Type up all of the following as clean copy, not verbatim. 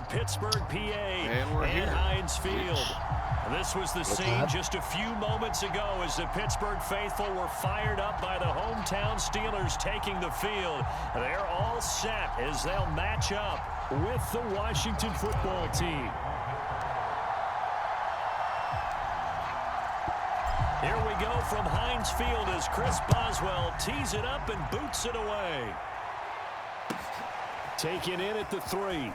from Pittsburgh, PA, and Heinz Field. This was the scene just a few moments ago as the Pittsburgh faithful were fired up by the hometown Steelers taking the field. They're all set as they'll match up with the Washington football team. Here we go from Heinz Field as Chris Boswell tees it up and boots it away. Taken in at the 3.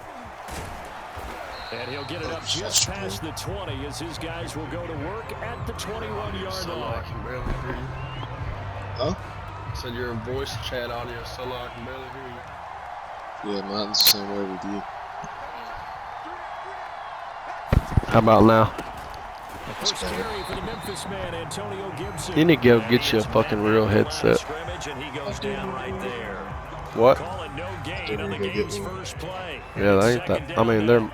And he'll get it up just past the 20 as his guys will go to work at the 21-yard line. I can barely hear you. Huh? I said you're in voice chat audio so low I can barely hear you. Yeah, mine's the same way with you. How about now? First carry for the Memphis man, Antonio Gibson. You need to go get you a fucking real headset. And he goes down right there. What? Call it no gain on the game's first play. Yeah, they ain't that. I mean,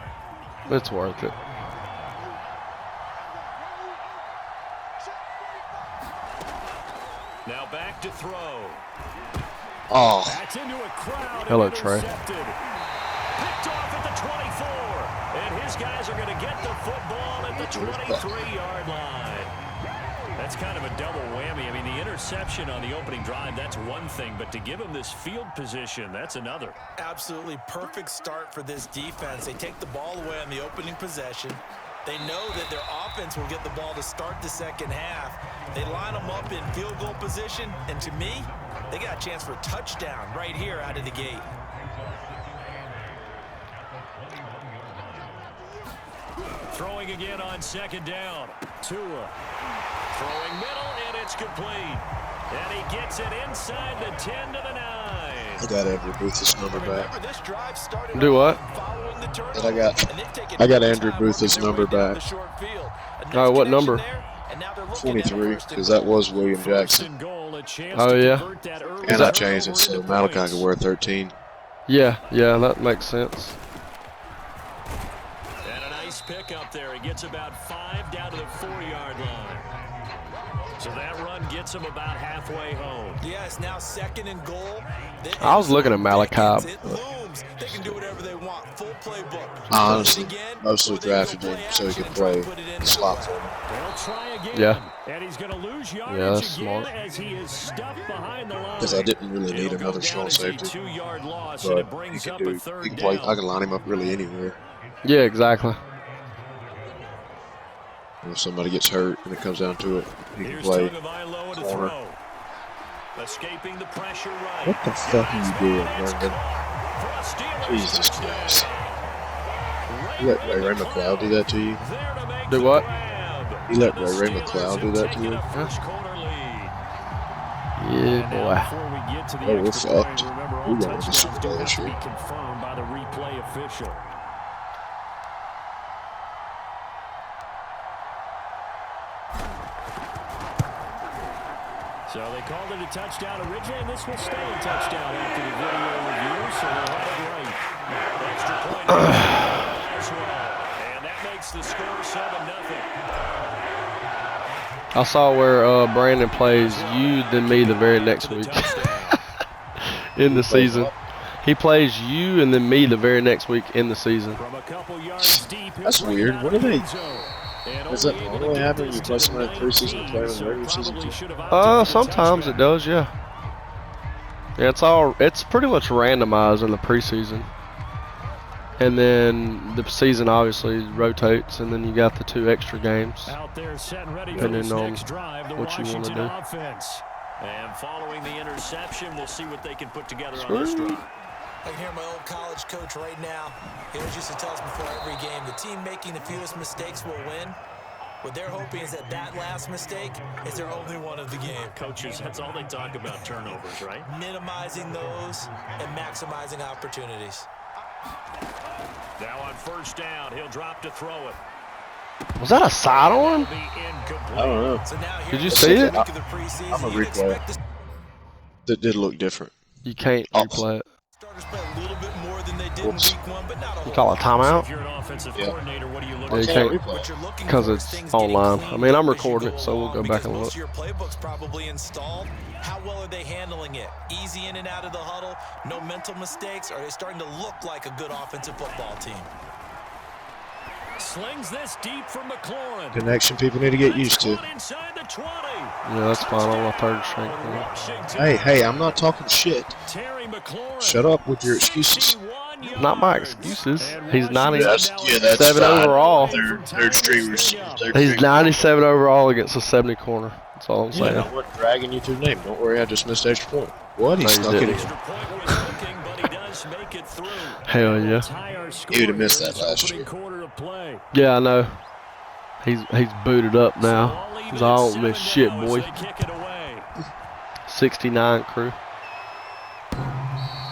it's worth it. Now back to throw. Oh. That's into a crowd. Hello, Trey. Picked off at the 24. And his guys are going to get the football at the 23-yard line. That's kind of a double whammy. I mean, the interception on the opening drive, that's one thing. But to give him this field position, that's another. Absolutely perfect start for this defense. They take the ball away on the opening possession. They know that their offense will get the ball to start the second half. They line them up in field goal position. And to me, they got a chance for a touchdown right here out of the gate. Throwing again on second down. Tua. Throwing middle, and it's complete. And he gets it inside the 10 to the 9. I got Andrew Booth's number back. Do what? And I got Andrew Booth's number back. What number? 23, because that was William Jackson. Oh, yeah. And I changed it so Malachi could wear 13. Yeah, that makes sense. And a nice pick up there. He gets about 5 down to the 4-yard line. So that run gets him about halfway home. Yeah, it's now second and goal. I was looking at Malachi. It looms. They can do whatever they want. Full playbook. Honestly, mostly drafted him so he could play the slot for him. They'll try again. Yeah. And he's going to lose yardage that's again smart. as he is stuffed behind the line. Because I didn't really need another strong safety. But he can play. I can line him up really anywhere. Yeah, exactly. If somebody gets hurt and it comes down to it, he can play corner. Escaping the pressure right. What the fuck are you doing, Brandon? Jesus Christ. You let Ray McLeod do that to you? Do what? You let Ray McLeod do that to you? Yeah, boy. Oh, we're fucked. We're going to the Super Bowl this year. Confirmed by the replay official. So they called it a touchdown originally, and this will stay a touchdown after the video review, so they'll have it right. Extra point as well. And that makes the score 7-0. I saw where Brandon plays you, then me the very next week in the season. He plays you and then me the very next week in the season. That's weird. What are they? Does that normally happen when you play somebody in preseason and play in the regular season too? Sometimes it does, yeah. Yeah, it's pretty much randomized in the preseason. And then the season obviously rotates, and then you got the 2 extra games, depending on what you want to do. And following the interception, we'll see what they can put together on this drive. I can hear my old college coach right now. He always used to tell us before every game, the team making the fewest mistakes will win. What they're hoping is that last mistake is their only one of the game. Coaches, that's all they talk about, turnovers, right? Minimizing those and maximizing opportunities. Now on first down, he'll drop to throw it. Was that a sidearm? I don't know. So did you see it? I'm a replay. That did look different. You can't replay it. Starters play a little bit more than they did in week 1, but not a You call a timeout? If you're an offensive coordinator, what are you looking Yeah, you can't, because it's online. I mean, I'm recording it, so we'll go back and look. Your playbook's probably installed. How well are they handling it? Easy in and out of the huddle, no mental mistakes? Are they starting to look like a good offensive football team? Slings this deep for McLaurin. Connection people need to get used to. Inside the 20. Yeah, that's fine on my third string. Hey, I'm not talking shit. Terry McLaurin. Shut up with your excuses. Not my excuses. He's That's 97 fine. overall. Third stringers. He's 97 overall against a 70 corner. That's all I'm saying. Yeah, I wasn't dragging you to the name. Don't worry, I just missed extra point. What? He stuck it in. Hell yeah. He would have missed that last year. Yeah, I know. He's booted up now. Cause I don't miss shit, boy. 69 crew.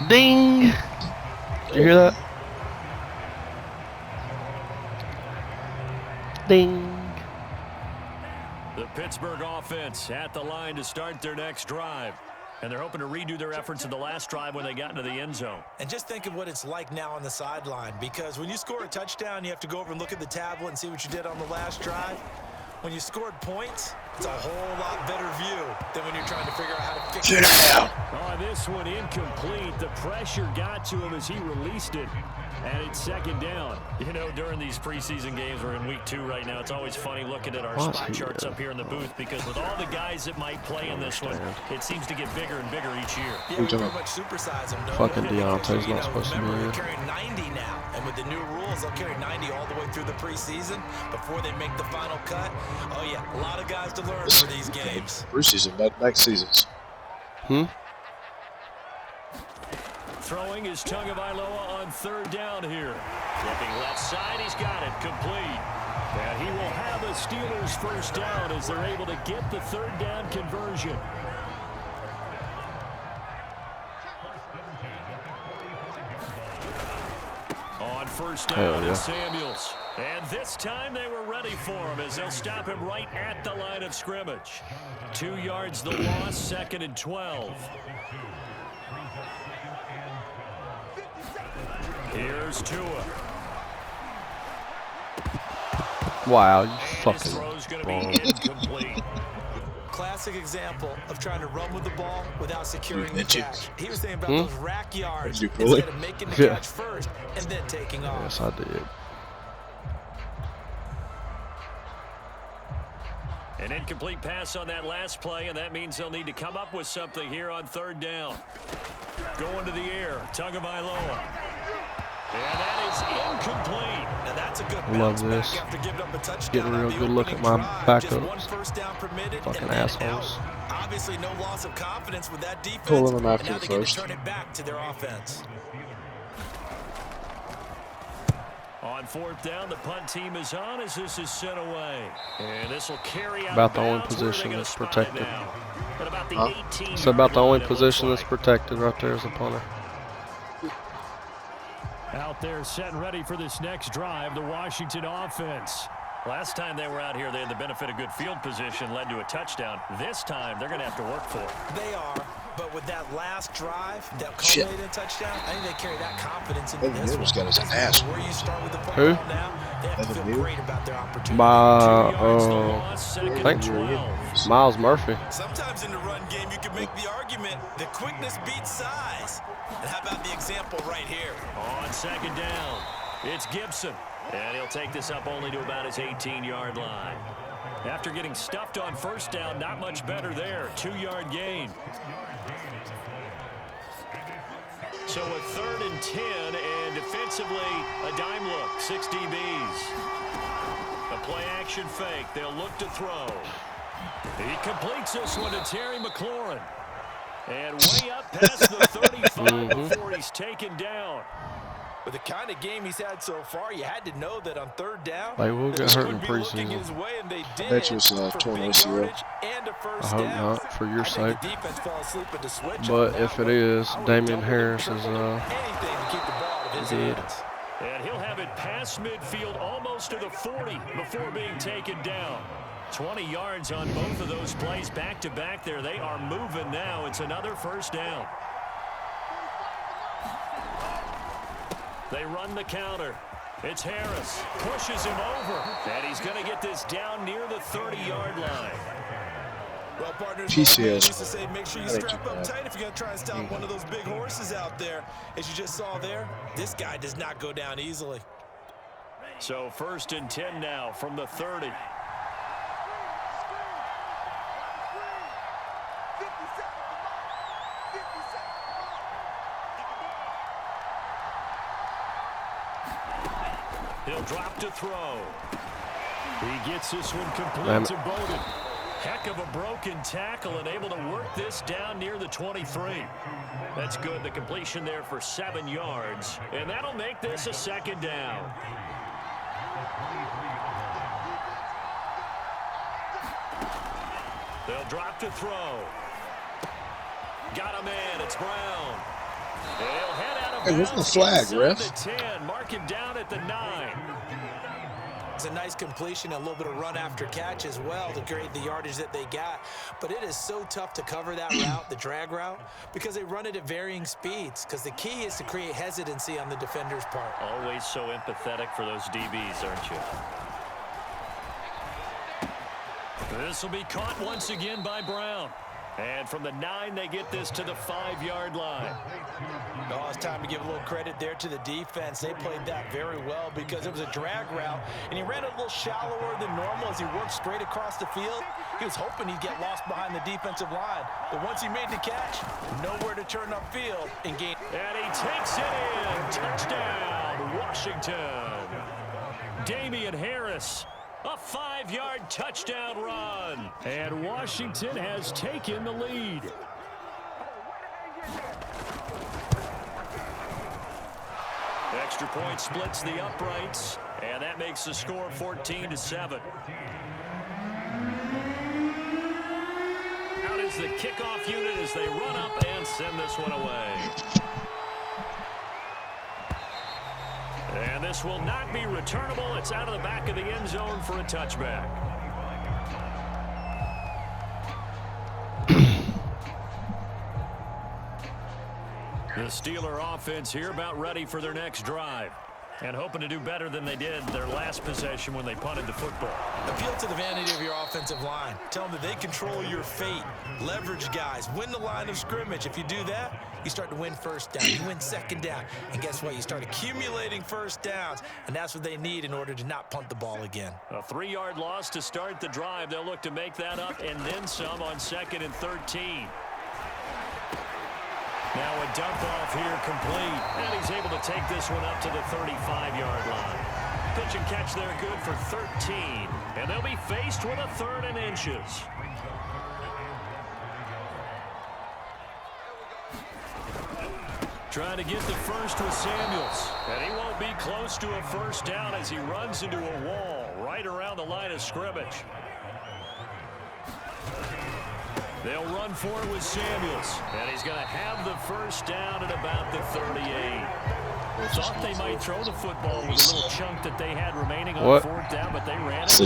Ding! Did you hear that? Ding! The Pittsburgh offense at the line to start their next drive. And they're hoping to redo their efforts in the last drive when they got into the end zone. And just think of what it's like now on the sideline, because when you score a touchdown, you have to go over and look at the tablet and see what you did on the last drive. When you scored points, it's a whole lot better view than when you're trying to figure out how to fix it. Oh, this one incomplete. The pressure got to him as he released it. And it's second down. You know, during these preseason games, we're in week 2 right now. It's always funny looking at our spot charts up here in the booth, because with all the guys that might play in this one, it seems to get bigger and bigger each year. Yeah, we pretty much supersize them, fucking Deontay's not supposed to be remember, here. we're carrying 90 now. And with the new rules, they'll carry 90 all the way through the preseason before they make the final cut. Oh, yeah, a lot of guys to learn for these games. Preseason, back seasons. Throwing is Tagovailoa on third down here. Flipping left side, he's got it complete. And he will have a Steelers first down as they're able to get the third down conversion. On first down, it's Samuels. And this time they were ready for him as they'll stop him right at the line of scrimmage. 2 yards the loss, 2nd and 12. Here's Tua. Wow, you His throw's going to be incomplete. Classic example of trying to run with the ball without securing the catch. He was thinking about those rack yards instead of making the catch first and then taking off. Yes, I did. An incomplete pass on that last play, and that means they'll need to come up with something here on third down. Going to the air, Tagovailoa. And that is incomplete. Now that's a good bounce back after giving up a touchdown. Getting a real good look at my backups. Fucking assholes. Obviously no loss of confidence with that defense. Pulling them after and now the they get first. to turn it back to their offense. On fourth down, the punt team is on as this is sent away. And this will carry out About the only bounds. position that's protected. At about the 18 It's about the only line, it position looks that's like. protected right there as a punter. Out there set and ready for this next drive, the Washington offense. Last time they were out here, they had the benefit of good field position, led to a touchdown. This time, they're going to have to work for it. They are, but with that last drive that culminated in a touchdown, I think they carry that confidence into this one. Got his ass. Where you start with the Who? football now, they have to feel great about their opportunity. 2 yards the loss, I second think and 12. Miles Murphy. Sometimes in the run game, you can make the argument that quickness beats size. And how about the example right here? On second down, it's Gibson. And he'll take this up only to about his 18-yard line. After getting stuffed on first down, not much better there. 2-yard gain. So a 3rd and 10, and defensively, a dime look, 6 DBs. A play-action fake. They'll look to throw. He completes this one to Terry McLaurin. And way up past the 35 before he's taken down. With the kind of game he's had so far, you had to know that on third down, They will get hurt in preseason. his way, and they did. Bet you it's torn ACL. And a I first hope down. not, for your I think sake. the defense fell asleep at the switch But on that if it one. is, I would Damian double Harris is anything to keep the ball out of his dead. hands. And he'll have it past midfield almost to the 40 before being taken down. 20 yards on both of those plays back-to-back there. They are moving now. It's another first down. They run the counter. It's Harris. Pushes him over. And he's going to get this down near the 30-yard line. Well, partners, PCS. used to say make sure you strap up tight if you're going to try and stop one of those big horses out there. As you just saw there, this guy does not go down easily. So 1st and 10 now from the 30. He'll drop to throw. He gets this one complete to Bowden. Heck of a broken tackle and able to work this down near the 23. That's good. The completion there for 7 yards. And that'll make this a 2nd down. They'll drop to throw. Got a man. It's Brown. They'll head out of bounds. Hey, where's the flag, ref? The 10. Mark him down at the 9. It's a nice completion, a little bit of run after catch as well to create the yardage that they got. But it is so tough to cover that route, the drag route, because they run it at varying speeds. Because the key is to create hesitancy on the defender's part. Always so empathetic for those DBs, aren't you? This will be caught once again by Brown. And from the 9, they get this to the 5-yard line. Oh, it's time to give a little credit there to the defense. They played that very well because it was a drag route, and he ran it a little shallower than normal as he worked straight across the field. He was hoping he'd get lost behind the defensive line. But once he made the catch, nowhere to turn upfield and gain. And he takes it in. Touchdown, Washington. Damian Harris. A 5-yard touchdown run. And Washington has taken the lead. Extra point splits the uprights. And that makes the score 14-7. Out is the kickoff unit as they run up and send this one away. And this will not be returnable. It's out of the back of the end zone for a touchback. The Steeler offense here about ready for their next drive. And hoping to do better than they did their last possession when they punted the football. Appeal to the vanity of your offensive line. Tell them that they control your fate. Leverage guys. Win the line of scrimmage. If you do that, you start to win 1st down. You win 2nd down. And guess what? You start accumulating 1st downs. And that's what they need in order to not punt the ball again. A 3-yard loss to start the drive. They'll look to make that up and then some on 2nd and 13. Now a dump off here complete. And he's able to take this one up to the 35-yard line. Pitch and catch there good for 13. And they'll be faced with a 3rd and inches. Trying to get the first with Samuels. And he won't be close to a 1st down as he runs into a wall right around the line of scrimmage. They'll run for it with Samuels. And he's going to have the 1st down at about the 38. Thought they might throw the football with a little chunk that they had remaining on 4th down, but they ran it.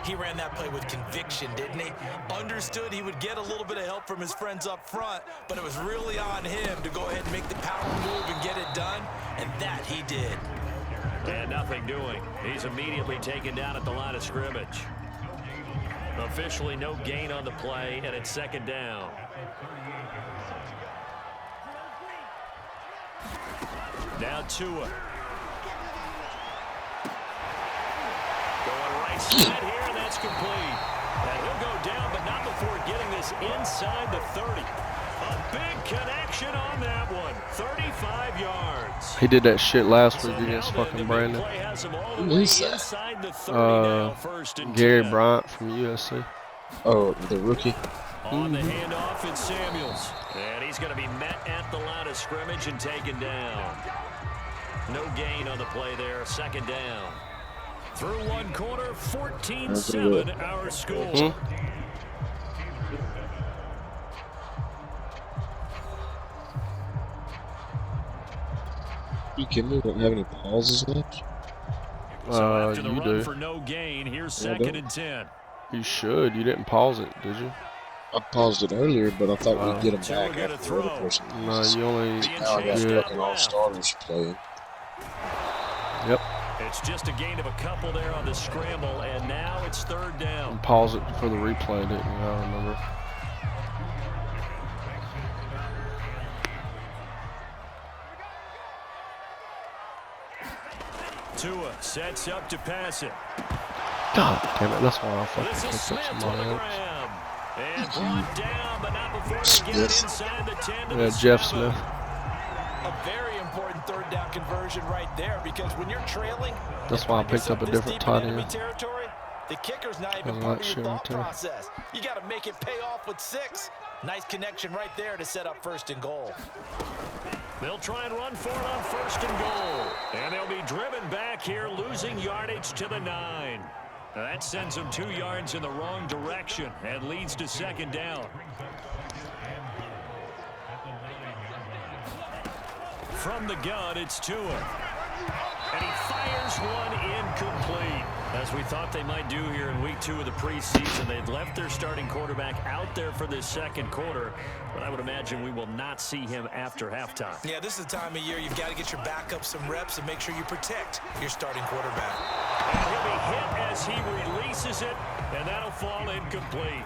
He ran that play with conviction, didn't he? Understood he would get a little bit of help from his friends up front, but it was really on him to go ahead and make the power move and get it done, and that he did. And nothing doing. He's immediately taken down at the line of scrimmage. Officially no gain on the play, and it's 2nd down. Now Tua. Going right side here, and that's complete. And he'll go down, but not before getting this inside the 30. A big connection on that one. 35 yards. He did that shit last week against fucking Brandon. Who is that? Gary Bryant from USC. Oh, the rookie. On the handoff, it's Samuels. And he's going to be met at the line of scrimmage and taken down. No gain on the play there. 2nd down. Through one quarter, 14-7 our score. You kidding me? Don't have any pauses left? So after the you run do. for no gain, here's 2nd and 10. You should. You didn't pause it, did you? I paused it earlier, but I thought we'd get them back after the other person. No, you only. Now I got fucking all starters playing. Yep. It's just a gain of a couple there on the scramble, and now it's 3rd down. You pause it for the replay, didn't you? I remember. Tua sets up to pass it. God damn it, that's why I fucking This is picked up Smith on somebody the else. grab. And brought down, but not before they get it inside the 10 to the Jeff 7. Smith. A very important third down conversion right there, because when you're trailing, That's why I picked up a different tight end. territory, the kicker's not even part of your thought process. You got to make it pay off with 6. Nice connection right there to set up 1st and goal. They'll try and run for it on 1st and goal. And they'll be driven back here, losing yardage to the 9. That sends them 2 yards in the wrong direction and leads to 2nd down. From the gun, it's Tua. And he fires one incomplete. As we thought they might do here in week 2 of the preseason, they'd left their starting quarterback out there for this 2nd quarter, but I would imagine we will not see him after halftime. Yeah, this is the time of year you've got to get your backup some reps and make sure you protect your starting quarterback. And he'll be hit as he releases it, and that'll fall incomplete.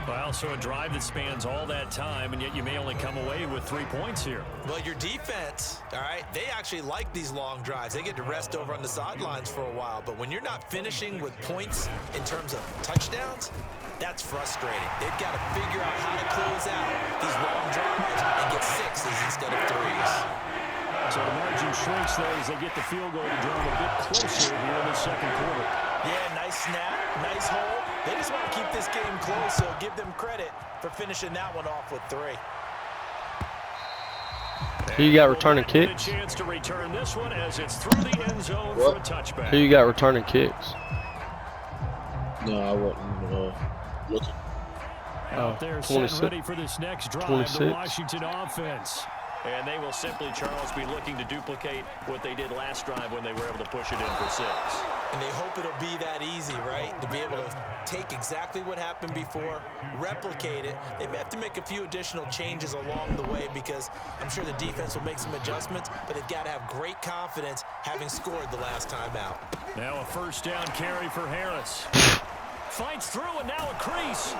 Well, so a drive that spans all that time, and yet you may only come away with 3 points here. Well, your defense, all right, they actually like these long drives. They get to rest over on the sidelines for a while. But when you're not finishing with points in terms of touchdowns, that's frustrating. They've got to figure out how to close out these long drives and get 6s instead of 3s. So the margin shrinks there as they get the field goal to drive a bit closer here in the 2nd quarter. Yeah, nice snap, nice hold. They just want to keep this game close, so give them credit for finishing that one off with 3. Who you got returning kicks? A chance to return this one as it's through the end zone for a touchback. Who you got returning kicks? No, I wasn't looking. Out there, set ready for this next drive, 26. the Washington offense. And they will simply, Charles, be looking to duplicate what they did last drive when they were able to push it in for 6. And they hope it'll be that easy, right? To be able to take exactly what happened before, replicate it. They may have to make a few additional changes along the way because I'm sure the defense will make some adjustments, but they've got to have great confidence having scored the last time out. Now a 1st down carry for Harris. Fights through and now a crease.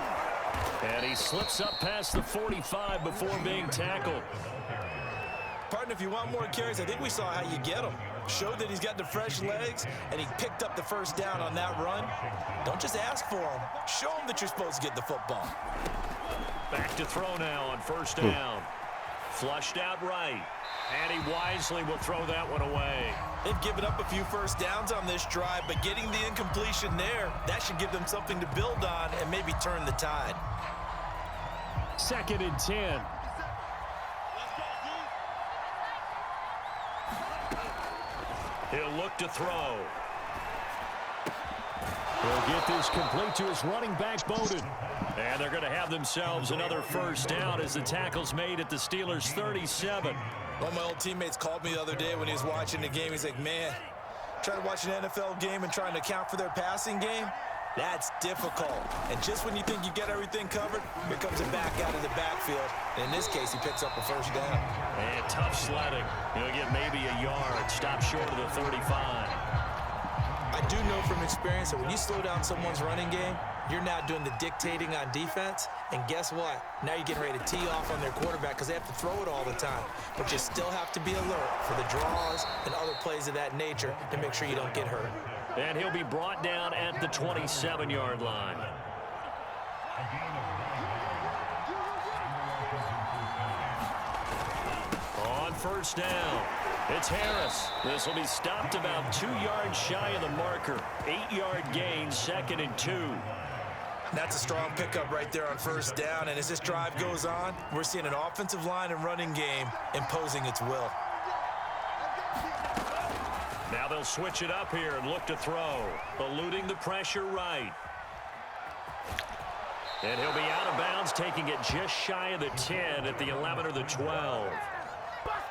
And he slips up past the 45 before being tackled. Partner, if you want more carries, I think we saw how you get them. Showed that he's got the fresh legs, and he picked up the 1st down on that run. Don't just ask for them. Show them that you're supposed to get the football. Back to throw now on 1st down. Flushed out right. And he wisely will throw that one away. They've given up a few 1st downs on this drive, but getting the incompletion there, that should give them something to build on and maybe turn the tide. 2nd and 10. He'll look to throw. He'll get this complete to his running back, Bowden. And they're going to have themselves another 1st down as the tackle's made at the Steelers' 37. One of my old teammates called me the other day when he was watching the game. He's like, man, trying to watch an NFL game and trying to account for their passing game, that's difficult. And just when you think you get everything covered, here comes it back out of the backfield. And in this case, he picks up a 1st down. And tough sledding. He'll get maybe a yard. Stop short of the 35. I do know from experience that when you slow down someone's running game, you're now doing the dictating on defense. And guess what? Now you're getting ready to tee off on their quarterback because they have to throw it all the time. But you still have to be alert for the draws and other plays of that nature to make sure you don't get hurt. And he'll be brought down at the 27-yard line. On 1st down, it's Harris. This will be stopped about 2 yards shy of the marker. 8-yard gain, 2nd and 2. That's a strong pickup right there on 1st down. And as this drive goes on, we're seeing an offensive line and running game imposing its will. Now they'll switch it up here and look to throw. Eluding the pressure right. And he'll be out of bounds, taking it just shy of the 10 at the 11 or the 12.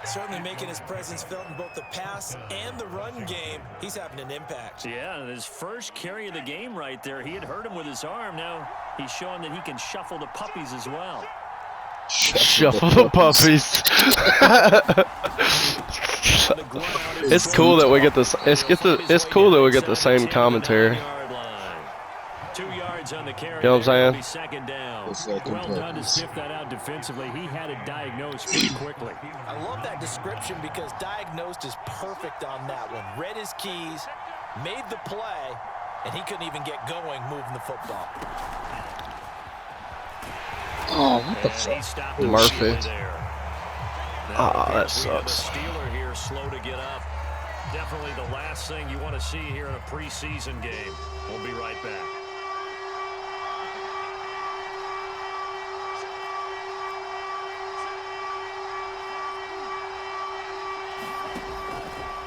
Certainly making his presence felt in both the pass and the run game. He's having an impact. Yeah, his first carry of the game right there. He had hurt him with his arm. Now he's showing that he can shuffle the puppies as well. Shuffle the puppies. It's cool that we get this. It's cool that we get the same commentary. 2 yards on the carry. You know what I'm saying? Well done to sniff that out defensively. He had it diagnosed pretty quickly. I love that description because diagnosed is perfect on that one. Read his keys, made the play, and he couldn't even get going moving the football. Oh, what the fuck? Murphy. That We have a sucks. Steeler here slow to get up. Definitely the last thing you want to see here in a preseason game. We'll be right back.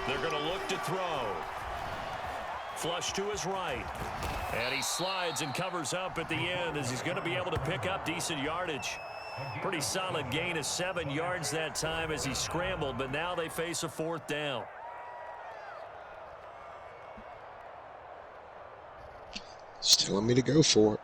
They're going to look to throw. Flush to his right. And he slides and covers up at the end as he's going to be able to pick up decent yardage. Pretty solid gain of 7 yards that time as he scrambled, but now they face a 4th down. He's telling me to go for it.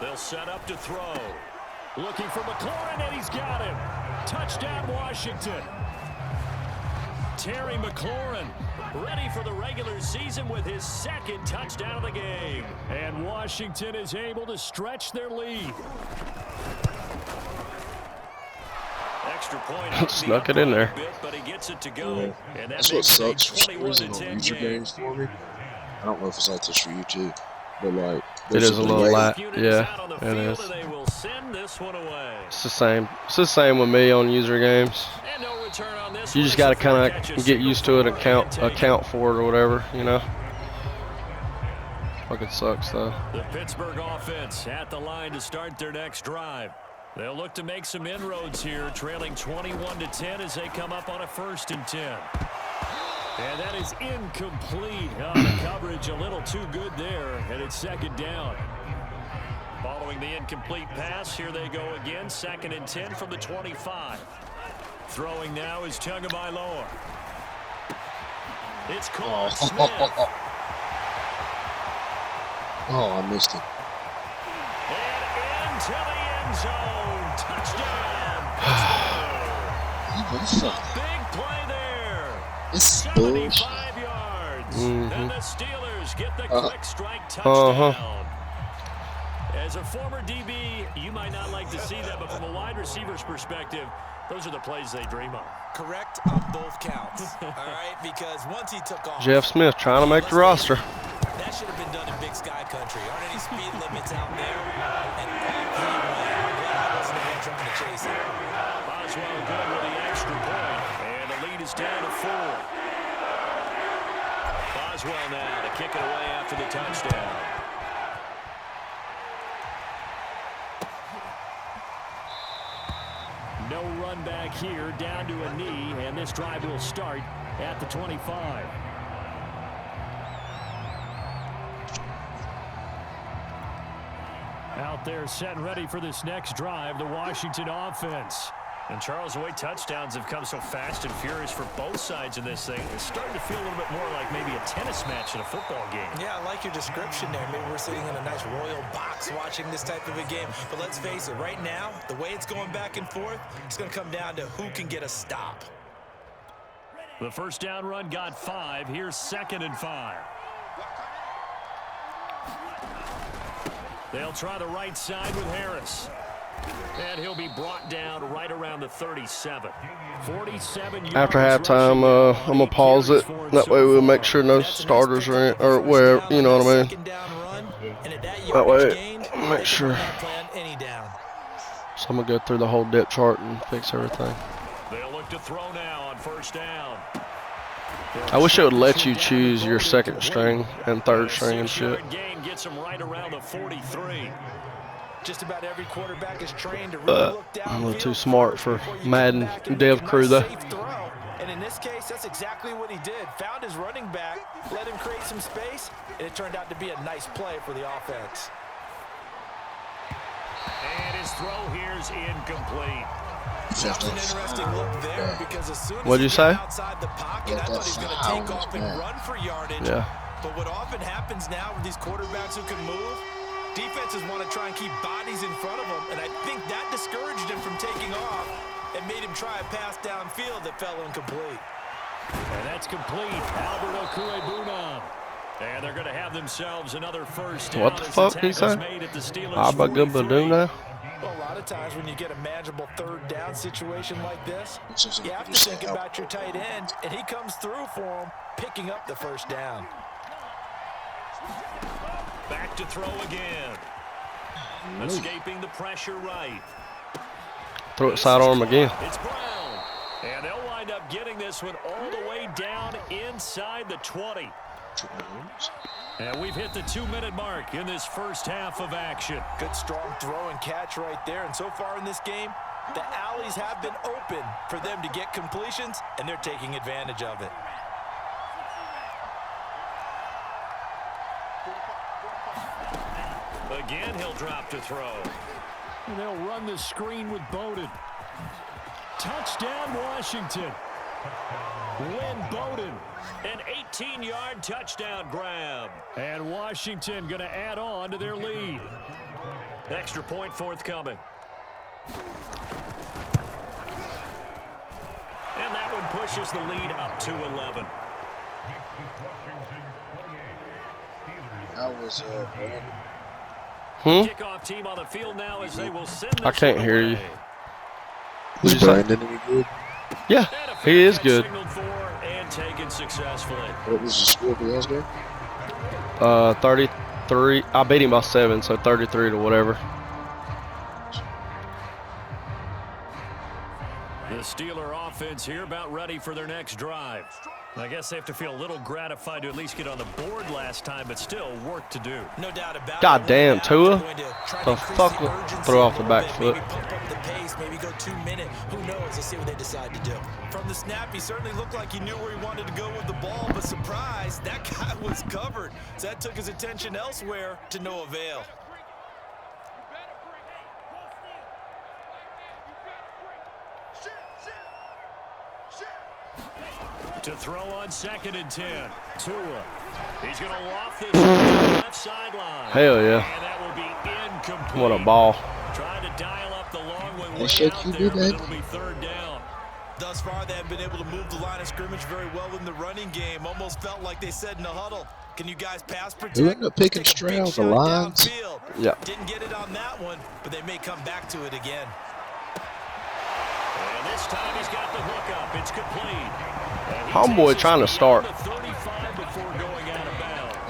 They'll set up to throw. Looking for McLaurin, and he's got him. Touchdown, Washington. Terry McLaurin ready for the regular season with his 2nd touchdown of the game. And Washington is able to stretch their lead. Extra point. Snuck it in there. But he gets it to go. And That's what sucks for some reason on user games for me. I don't know if it's like this for you too, but like It is a little delay. Yeah, it is. They will send this one away. It's the same. It's the same with me on user games. And no return on this. You just got to kind of get used to it and account for it or whatever, you know. Fucking sucks though. The Pittsburgh offense at the line to start their next drive. They'll look to make some inroads here, trailing 21-10 as they come up on a 1st and 10. And that is incomplete. The coverage a little too good there, and it's 2nd down. Following the incomplete pass, here they go again, 2nd and 10 from the 25. Throwing now is Tagovailoa. It's caught. Smith. Oh, I missed it. And into the end zone. Touchdown. What's up? Big play there. This is bullshit. 75 yards. And the Steelers get the quick strike touchdown. As a former DB, you might not like to see that, but from a wide receiver's perspective, those are the plays they dream of. Correct on both counts. All right, because once he took off. Jeff Smith trying to make the roster. That should have been done in Big Sky Country. Aren't any speed limits out there? And all 3 went. I wasn't the one trying to chase it. Boswell good with the extra point, and the lead is down to 4. Boswell now to kick it away after the touchdown. No run back here, down to a knee, and this drive will start at the 25. Out there set and ready for this next drive, the Washington offense. And Charles, the way touchdowns have come so fast and furious for both sides of this thing, it's starting to feel a little bit more like maybe a tennis match in a football game. Yeah, I like your description there. Maybe we're sitting in a nice royal box watching this type of a game. But let's face it, right now, the way it's going back and forth, it's going to come down to who can get a stop. The 1st down run got 5. Here's 2nd and 5. They'll try the right side with Harris. And he'll be brought down right around the 37. 47 yards. After halftime, I'm going to pause it. That way we'll make sure no starters are in, or where, you know what I mean? That way, make sure. So I'm going to go through the whole depth chart and fix everything. They'll look to throw now on 1st down. I wish it would let you choose your 2nd string and 3rd string and shit. Gain gets him right around the 43. Just about every quarterback is trained to really look down. I'm a little too smart for Madden dev crew though. And in this case, that's exactly what he did. Found his running back, let him create some space, and it turned out to be a nice play for the offense. And his throw here is incomplete. That was an interesting look there because as soon as What'd you say? outside the pocket, I thought he was going to take off and run for yardage. Yeah. But what often happens now with these quarterbacks who can move, Defenses want to try and keep bodies in front of them, and I think that discouraged him from taking off and made him try a pass downfield that fell incomplete. And that's complete. Albert Okuebunam. And they're going to have themselves another first down. What the fuck he said? Abagabaduna? Well, a lot of times when you get a manageable third down situation like this, you have to think about your tight end, and he comes through for him, picking up the first down. Back to throw again. Escaping the pressure right. Throw it sidearm again. It's Brown. And they'll wind up getting this one all the way down inside the 20. And we've hit the 2-minute mark in this first half of action. Good strong throw and catch right there. And so far in this game, the alleys have been open for them to get completions, and they're taking advantage of it. Again, he'll drop to throw. And they'll run the screen with Bowden. Touchdown, Washington. Lynn Bowden, an 18-yard touchdown grab. And Washington going to add on to their lead. Extra point forthcoming. And that one pushes the lead up to 11. That was Kickoff team on the field now as they will send this I can't one hear away. you. Is Brandon any good? Yeah, he is good. And taken successfully. What was the score for the last game? 33. I beat him by 7, so 33 to whatever. The Steeler offense here about ready for their next drive. I guess they have to feel a little gratified to at least get on the board last time, but still work to do. No doubt about God it. damn, Tua. The fuck throw off the back foot. Maybe pump up the pace, maybe go 2 minute. Who knows? Let's see what they decide to do. From the snap, he certainly looked like he knew where he wanted to go with the ball, but surprise, that guy was covered. So that took his attention elsewhere to no avail. To throw on 2nd and 10. Tua. He's going to loft this to the left sideline. Hell yeah. And that will be incomplete. What a ball. Trying to dial up the long one way shake out you, there, dude, but man. it'll be 3rd down. Thus far, they have been able to move the line of scrimmage very well in the running game. Almost felt like they said in the huddle, can you guys pass protect? Who ended up picking Stroud, the Lions? Yeah. Didn't get it on that one, but they may come back to it again. And this time he's got the hook up. It's complete. Homeboy trying to start.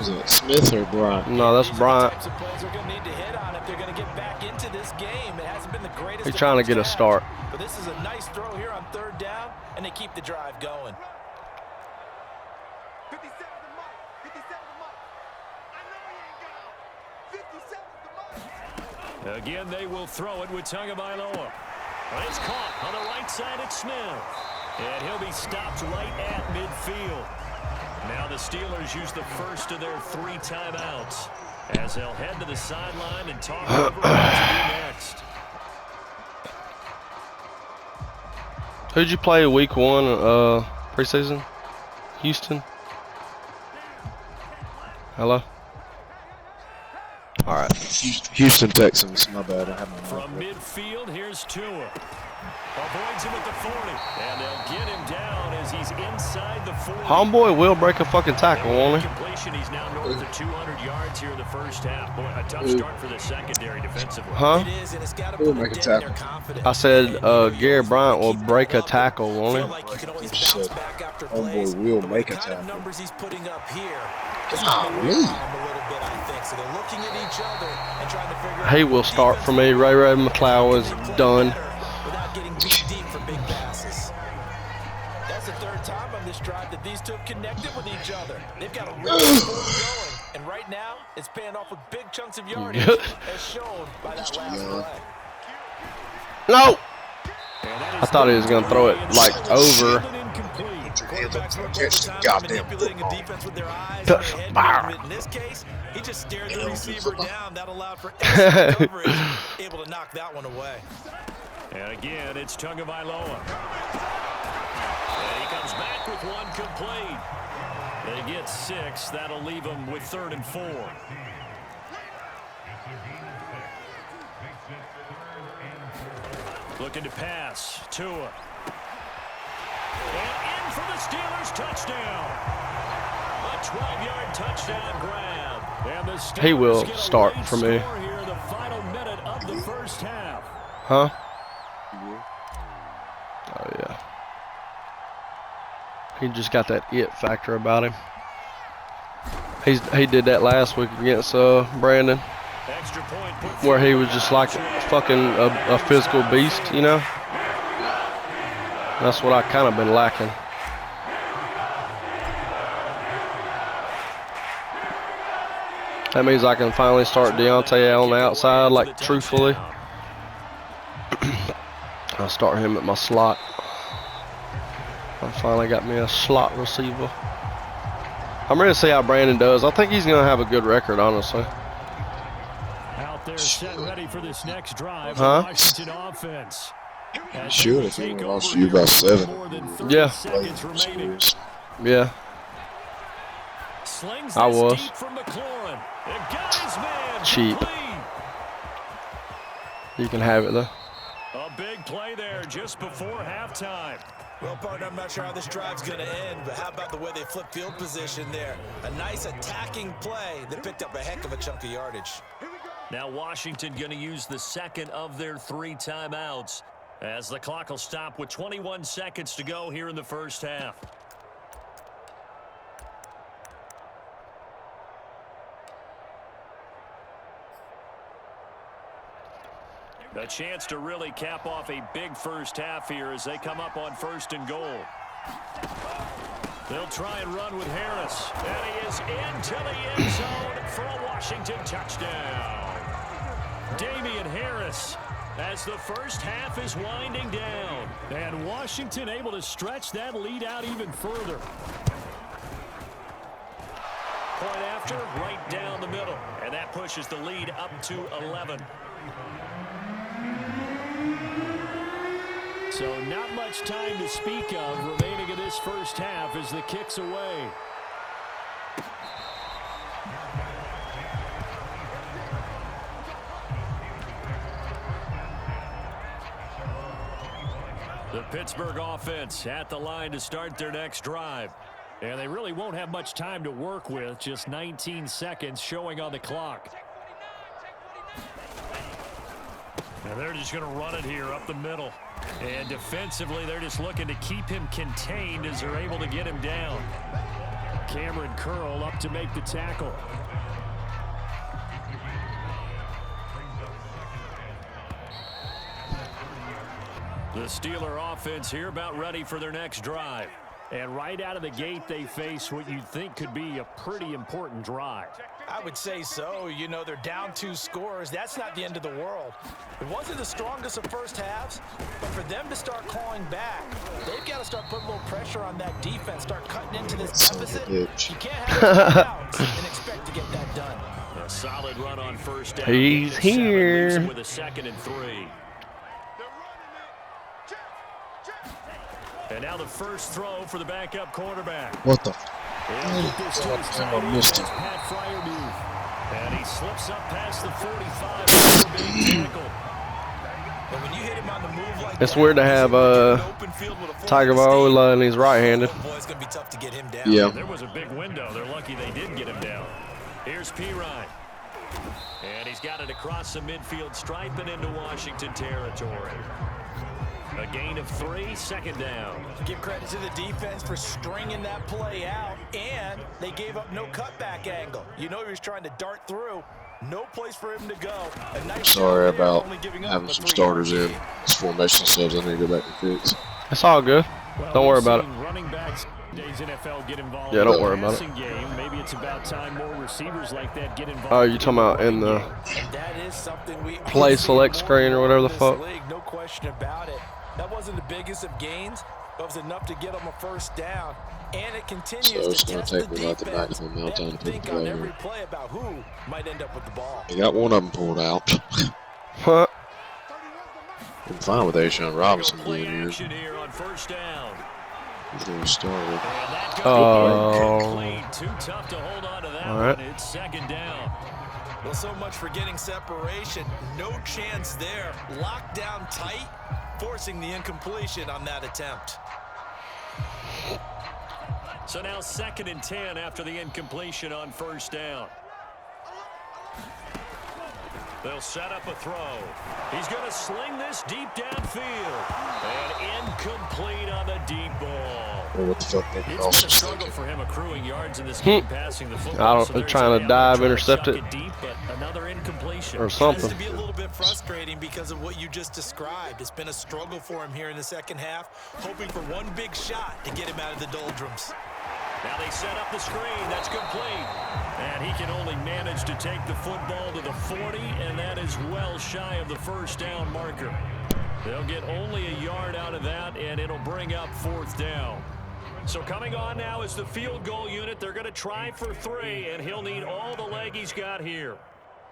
Is it Smith or Bryant? No, that's Bryant. He's trying to get a start. But this is a nice throw here on 3rd down, and they keep the drive going. Again, they will throw it with Tagovailoa. It's caught on the right side at Smith. And he'll be stopped right at midfield. Now the Steelers use the first of their 3 timeouts as they'll head to the sideline and talk over what to do next. Who'd you play week 1 preseason? Houston? Hello? All right. Houston Texans. My bad. I have my From midfield, here's Tua. Avoids him at the 40. And they'll get him down as he's inside the 40. Homeboy will break a fucking tackle, won't he? Completion, he's now north of 200 yards here in the first half. Boy, a tough start for the secondary defensively. Huh? It is, and it's got to We'll put make a a dent in their tackle. confidence. I said Gary Bryant will break a tackle, won't Feel he? like you can always You bounce said back after homeboy plays, will but make the a kind of tackle. numbers he's putting up here is Golly. going to wear on him a little bit, I think. So they're looking at each other and trying to figure out He will start for me. Ray McLeod was done. without getting too deep for big passes. That's the 3rd time on this drive that these two have connected with each other. They've got a really going, and right now it's paying off with big chunks of yardage, as shown by that last play. No! I thought he was going to throw it like over. Catch the goddamn Manipulating a defense with their eyes Touch and their fire. head movement. In this case, he just stared the receiver down. That allowed for excellent coverage, able to knock that one away. And again, it's Tagovailoa. And he comes back with one complete. They get 6. That'll leave them with 3rd and 4. Looking to pass. Tua. And in for the Steelers touchdown. A 12-yard touchdown grab. And the Steelers he will start for me. Here, the final minute of the first half. Huh? Oh, yeah. He just got that it factor about him. He did that last week against Brandon, Extra point where he was just like fucking a physical beast, you know? That's what I kind of been lacking. That means I can finally start Deontay on the outside, like truthfully. I'll start him at my slot. I finally got me a slot receiver. I'm ready to see how Brandon does. I think he's going to have a good record, honestly. Out there set ready for this next drive. Huh? Washington offense. Should have been lost you about 7. Yeah. Yeah. I was. Cheap. You can have it, though. A big play there just before halftime. Well, partner, I'm not sure how this drive's going to end, but how about the way they flip field position there? A nice attacking play that picked up a heck of a chunk of yardage. Now Washington going to use the second of their 3 timeouts as the clock will stop with 21 seconds to go here in the first half. A chance to really cap off a big first half here as they come up on 1st and goal. They'll try and run with Harris. And he is into the end zone for a Washington touchdown. Damian Harris as the first half is winding down. And Washington able to stretch that lead out even further. Point after, right down the middle. And that pushes the lead up to 11. So not much time to speak of remaining in this first half as the kick's away. The Pittsburgh offense at the line to start their next drive. And they really won't have much time to work with, just 19 seconds showing on the clock. And they're just going to run it here up the middle. And defensively, they're just looking to keep him contained as they're able to get him down. Cameron Curl up to make the tackle. The Steeler offense here about ready for their next drive. And right out of the gate, they face what you'd think could be a pretty important drive. I would say so. You know, they're down 2 scores. That's not the end of the world. It wasn't the strongest of first halves, but for them to start clawing back, they've got to start putting a little pressure on that defense, start cutting into this deficit. You can't have it out and expect to get that done. A solid run on first down. He's here. With a 2nd and 3. And now the first throw for the backup quarterback. What the? I missed it. And he slips up past the 45. But when you hit him on the move like it's weird to have Tagovailoa and he's right-handed. It's going to be tough to get him down. Yeah. There was a big window. They're lucky they did get him down. Here's Pirine. And he's got it across the midfield stripe and into Washington territory. A gain of 3, 2nd down. Give credit to the defense for stringing that play out, and they gave up no cutback angle. You know he was trying to dart through. No place for him to go. A nice Sorry about having some starters in. This formation subs I need to go back and fix. It's all good. Don't worry about it. Running backs today's NFL get involved. Yeah, don't worry about it. Game. Maybe it's about time more receivers like that get involved. Oh, you talking about in the that is something we play select screen or whatever the fuck? No question about it. That wasn't the biggest of gains, but it was enough to get them a first down. And it continues so it's to going test to take the me about the defense. maximum amount of time to put Think the on play every here. play about who might end up with the ball. They got one of them pulled out. Huh? I'm fine with Ashawn Robinson being here. Here on first down. He's going to start. Oh. Too tough to hold on to that All right. one. It's 2nd down. Well, so much for getting separation. No chance there. Locked down tight, forcing the incompletion on that attempt. So now 2nd and 10 after the incompletion on 1st down. They'll set up a throw. He's going to sling this deep downfield. And incomplete on the deep ball. What the fuck? It's been a struggle for him accruing yards in this game, passing the football. They're trying to dive, intercept it, deep, but another incompletion. or something. It has to be a little bit frustrating because of what you just described. It's been a struggle for him here in the 2nd half, hoping for one big shot to get him out of the doldrums. Now they set up the screen. That's complete. And he can only manage to take the football to the 40, and that is well shy of the 1st down marker. They'll get only a yard out of that, and it'll bring up 4th down. So coming on now is the field goal unit. They're going to try for 3, and he'll need all the leg he's got here.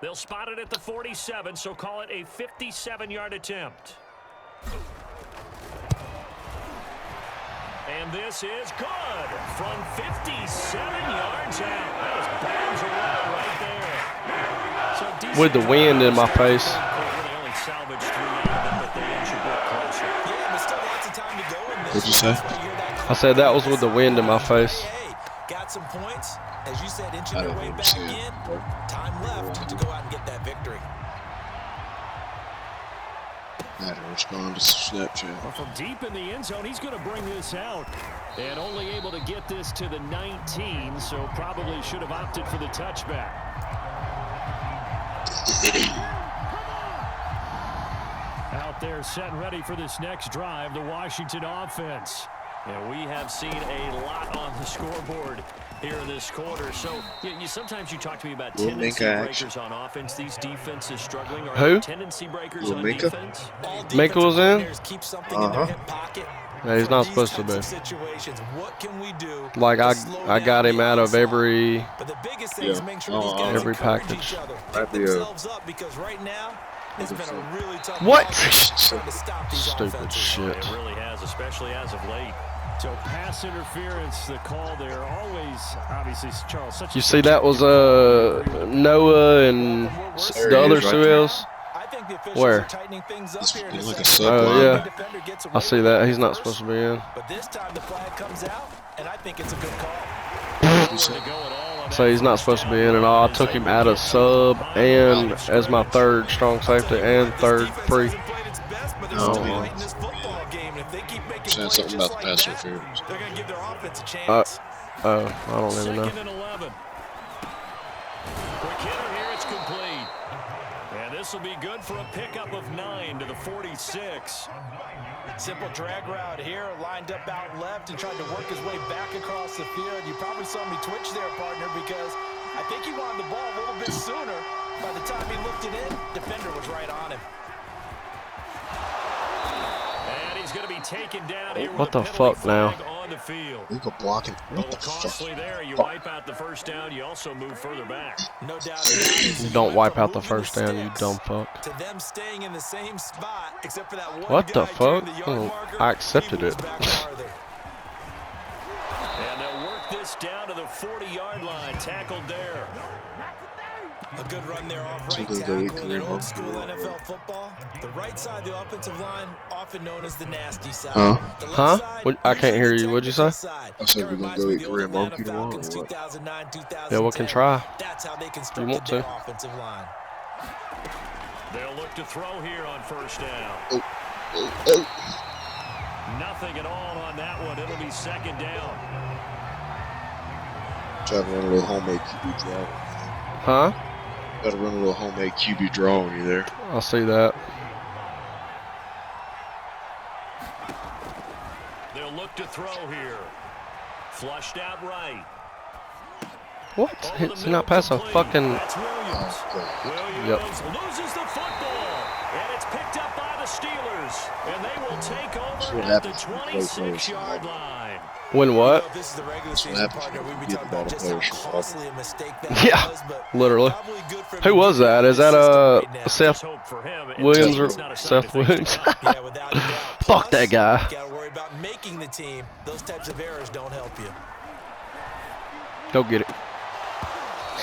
They'll spot it at the 47, so call it a 57-yard attempt. And this is good from 57 yards out. That was bounds around right there. So with the wind in my face. They only salvaged 3 out of them, but they inch a bit closer. Yeah, but still lots of time to go in this. What'd you say? I said that was with the wind in my face. Hey, got some points. As you said, inching their way back in. Time left to go out and get that victory. I had to respond to Snapchat. Well, from deep in the end zone, he's going to bring this out. And only able to get this to the 19, so probably should have opted for the touchback. Out there set and ready for this next drive, the Washington offense. And we have seen a lot on the scoreboard here in this quarter. So sometimes you talk to me about tendency breakers on offense. These defenses struggling. Are Who? Tendency breakers on defense? Minka was in? Keep something in their hip pocket. Yeah, he's not supposed to be. What can we do? Like I got him out of every package. Because right now it's been a really tough what? Stupid shit. It really has, especially as of late. So pass interference, the call there. Always, obviously, Charles. You see, that was Noah and the other Suez. Where? Like a sub oh yeah, I see that. He's not supposed to be in. But this time the flag comes out, and I think it's a good call. So he's not supposed to be in at all. I took him out of sub and as my 3rd strong safety and 3rd free. Saying something about the pass interference. They're going to give their offense a chance. I don't even know. 2nd and 11. Quick hitter here, it's complete. And this will be good for a pickup of 9 to the 46. Simple drag route here, lined up out left and tried to work his way back across the field. You probably saw me twitch there, partner, because I think he wanted the ball a little bit sooner. By the time he looked it in, defender was right on him. And he's going to be taken down here. What the fuck now? On the field. You go blocking. What the costly fuck? there. You wipe out the 1st down. You also move further back. No doubt. Don't wipe out the 1st down, you dumb fuck. To them staying in the same spot, except for that one What the fuck? Marker, I accepted it. And they'll work this down to the 40-yard line. Tackled there. A good run there off right tackle in old school NFL football. The right side of the offensive line, often known as the nasty side. Huh? I can't hear you. What'd you say? I said we're going to go eat Korean barbecue tomorrow or what? Yeah, we can try. That's how they You constructed want their to? offensive line. They'll look to throw here on 1st down. Nothing at all on that one. It'll be 2nd down. Try to run a little homemade QB draw. Huh? Got to run a little homemade QB draw on you there. I see that. They'll look to throw here. Flushed out right. What? It's not past a fucking. That's Williams. Williams loses the football, and it's picked up by the Steelers, and they will take over at the 26-yard line. When what? This is the regular season partner. We be talking about just how costly a mistake that was, but literally. probably good for Who was that? Is that Seth Hope for him. Williams or It's not a sign Seth of things Williams? to come. Yeah, without a doubt. Fuck that guy. Got to worry about making the team. Those types of errors don't help you. Go get it.